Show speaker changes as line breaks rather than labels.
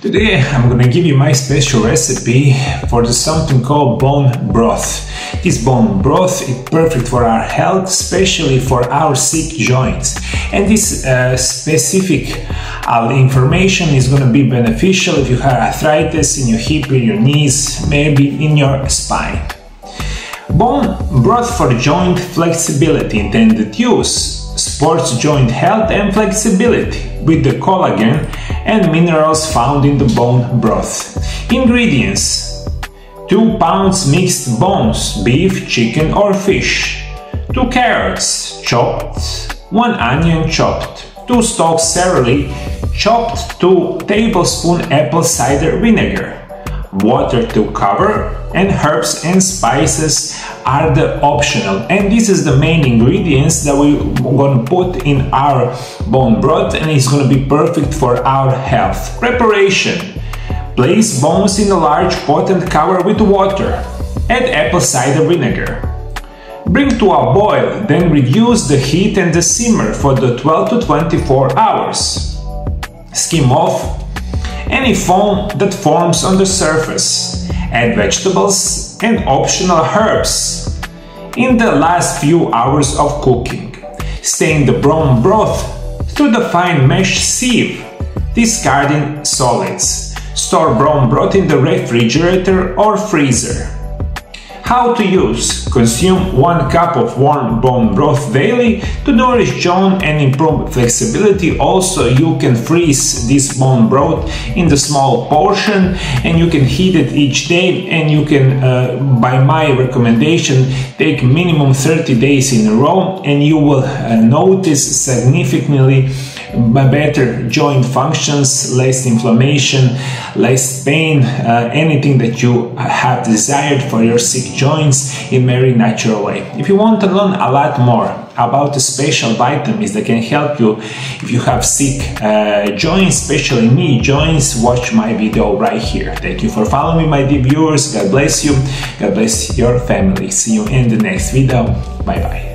Today I'm gonna give you my special recipe for something called bone broth. This bone broth is perfect for our health, especially for our sick joints. And this specific information is gonna be beneficial if you have arthritis in your hip, in your knees, maybe in your spine. Bone broth for joint flexibility, intended use. Sports joint health and flexibility with the collagen and minerals found in the bone broth. Ingredients: 2 pounds mixed bones, beef, chicken or fish, 2 carrots chopped, 1 onion chopped, 2 stalks celery chopped, 2 tablespoons apple cider vinegar, water to cover, and herbs and spices are the optional. And this is the main ingredients that we're going to put in our bone broth, and it's going to be perfect for our health. Preparation: place bones in a large pot and cover with water. Add apple cider vinegar. Bring to a boil, then reduce the heat and simmer for the 12 to 24 hours. Skim off any foam that forms on the surface. Add vegetables and optional herbs in the last few hours of cooking. Stain the bone broth through the fine mesh sieve, discarding solids. Store bone broth in the refrigerator or freezer. How to use: consume 1 cup of warm bone broth daily to nourish joint and improve flexibility. Also, you can freeze this bone broth in the small portion and you can heat it each day, and you can, by my recommendation, take minimum 30 days in a row, and you will notice significantly better joint functions, less inflammation, less pain, anything that you have desired for your sick joints in a very natural way. If you want to learn a lot more about the special vitamins that can help you if you have sick joints, especially knee joints, watch my video right here. Thank you for following me, my dear viewers. God bless you. God bless your family. See you in the next video. Bye bye.